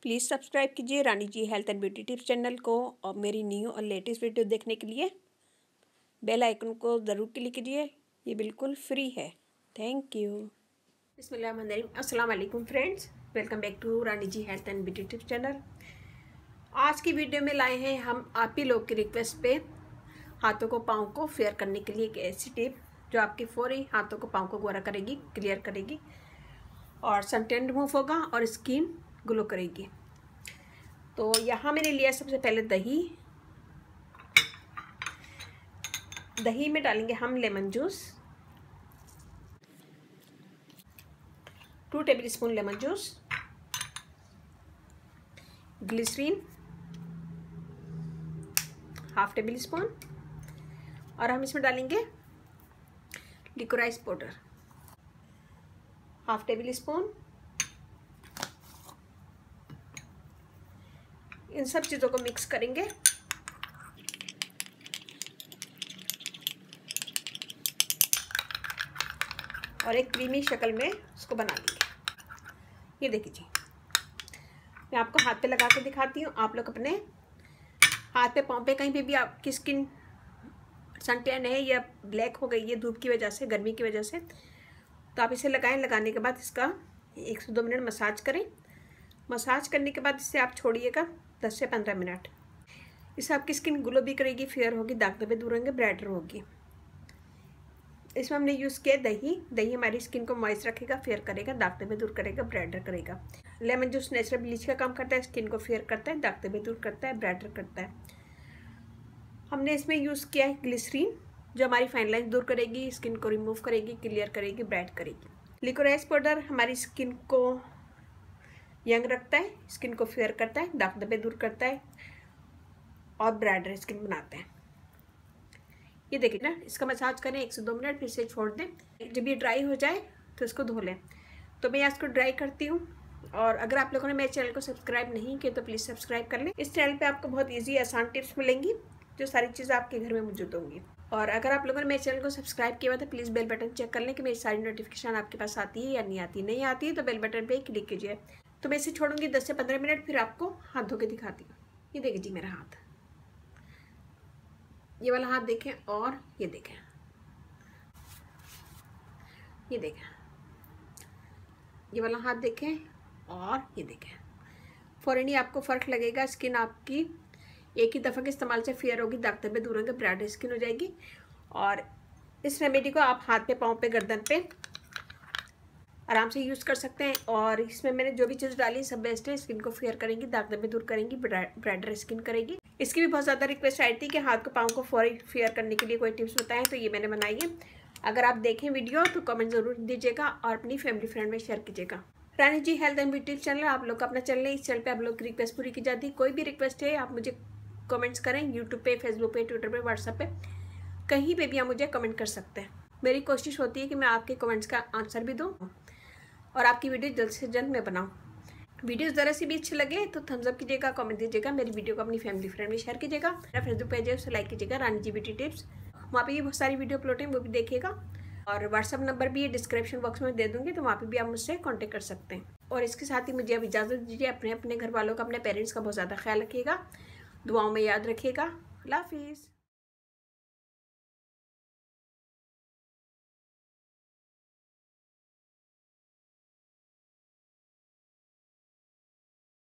Please subscribe कीजिए Rani ji health and beauty tips channel को और मेरी न्यू और लेटेस्ट वीडियो देखने के लिए बेल आइकन को ज़रूर क्लिक कीजिए। ये बिल्कुल फ्री है। Thank you. बिस्मिल्लाहिर्रहमानिर्रहीम। अस्सलाम वालेकुम friends, welcome back to Rani ji health and beauty tips channel. आज की वीडियो में लाए हैं हम आप ही लोग की रिक्वेस्ट पे हाथों को पाँव को फेयर करने के लिए एक ऐसी टिप जो आपके फौरी हाथों को पाँव को गोरा करेगी, क्लियर करेगी और सनटैन रिमूव होगा और स्किन ग्लो करेगी। तो यहाँ मैंने लिया सबसे पहले दही में डालेंगे हम lemon juice, 2 tablespoon lemon juice, glycerine 1/2 tablespoon और हम इसमें डालेंगे लिकोराइस पाउडर 1/2 टेबल स्पून। इन सब चीज़ों को मिक्स करेंगे और एक क्रीमी शक्ल में उसको बना लेंगे। ये देखिए जी, मैं आपको हाथ पे लगा के दिखाती हूँ। आप लोग अपने हाथ पे, पाँव पे, कहीं पे भी आपकी स्किन सन टैन है या ब्लैक हो गई है धूप की वजह से, गर्मी की वजह से, तो आप इसे लगाएं। लगाने के बाद इसका 1 से 2 मिनट मसाज करें। मसाज करने के बाद इसे आप छोड़िएगा 10 से 15 मिनट। इससे आपकी स्किन ग्लो भी करेगी, फेयर होगी, दाग धब्बे दूर होंगे, ब्राइटर होगी। इसमें हमने यूज़ किया दही हमारी स्किन को मॉइस्ट रखेगा, फेयर करेगा, दाग धब्बे दूर करेगा, ब्राइटर करेगा। लेमन जूस नेचुरल ब्लीच का काम करता है, स्किन को फेयर करता है, दाग धब्बे दूर करता है, ब्राइटर करता है। हमने इसमें यूज़ किया है ग्लिसरीन जो हमारी फाइन लाइन दूर करेगी, स्किन को रिमूव करेगी, क्लियर करेगी, ब्राइट करेगी। लिकोराइस पाउडर हमारी स्किन को यंग रखता है, स्किन को फेयर करता है, दाग धब्बे दूर करता है और ब्राइटर स्किन बनाता है। ये देखिए ना, इसका मसाज करें 1 से 2 मिनट, फिर से छोड़ दें। जब ये ड्राई हो जाए तो इसको धो लें। तो मैं इसको ड्राई करती हूँ। और अगर आप लोगों ने मेरे चैनल को सब्सक्राइब नहीं किया तो प्लीज़ सब्सक्राइब कर लें। इस चैनल पे आपको बहुत इजी आसान टिप्स मिलेंगी जो सारी चीज़ें आपके घर में मौजूद होंगी। और अगर आप लोगों ने मेरे चैनल को सब्सक्राइब किया हुआ तो प्लीज़ बेल बटन चेक कर लें कि मेरी सारी नोटिफिकेशन आपके पास आती है या नहीं आती। नहीं आती है तो बेल बटन पर क्लिक कीजिए। तो मैं इसे छोड़ूंगी 10 से 15 मिनट, फिर आपको हाथ धो के दिखाती हूँ। ये देखिए जी मेरा हाथ, ये वाला हाथ देखें और ये देखें, ये देखें, ये वाला हाथ देखें और ये देखें। फौरन ही आपको फ़र्क लगेगा। स्किन आपकी एक ही दफ़ा के इस्तेमाल से फेयर होगी, दाग धब्बे दूर होंगे, ब्राइट स्किन हो जाएगी। और इस रेमेडी को आप हाथ पे, पाँव पे, गर्दन पे आराम से यूज़ कर सकते हैं। और इसमें मैंने जो भी चीज़ डाली सब बेस्ट है। स्किन को फेयर करेंगी, दाग धब्बे दूर करेंगी, ब्राइटर स्किन करेगी। इसकी भी बहुत ज़्यादा रिक्वेस्ट आई थी कि हाथ को, पाँव को फौरी फेयर करने के लिए कोई टिप्स बताएं, तो ये मैंने बनाई है। अगर आप देखें वीडियो तो कमेंट ज़रूर दीजिएगा और अपनी फैमिली फ्रेंड में शेयर कीजिएगा। रानी ji health and beauty channel आप लोग का अपना चैनल है। इस चैनल पे आप लोग की रिक्वेस्ट पूरी की जाती है। कोई भी रिक्वेस्ट है आप मुझे कमेंट्स करें, यूट्यूब पे, फेसबुक पे, ट्विटर पे, व्हाट्सएप पे, कहीं पे भी आप मुझे कमेंट कर सकते हैं। मेरी कोशिश होती है कि मैं आपके कमेंट्स का आंसर भी दूँ और आपकी वीडियो जल्द से जल्द मैं बनाऊँ। वीडियो ज़रा सी भी अच्छी लगे तो थम्स अप कीजिएगा, कमेंट दीजिएगा, मेरी वीडियो को अपनी फैमिली फ्रेंड में शेयर कीजिएगा। मेरा फेसबुक पेज है उसे लाइक कीजिएगा, रानी जी ब्यूटी टिप्स। वहाँ पे भी बहुत सारी वीडियो अपलोड हैं, वो भी देखिएगा। और व्हाट्सअप नंबर भी डिस्क्रिप्शन बॉक्स में दे दूँगी, तो वहाँ पे भी आप मुझसे कॉन्टेक्ट कर सकते हैं। और इसके साथ ही मुझे अब इजाज़त दीजिए। अपने घर वालों का, अपने पेरेंट्स का बहुत ज़्यादा ख्याल रखिएगा, दुआओं में याद रखिएगा। अल्लाह हाफिज़।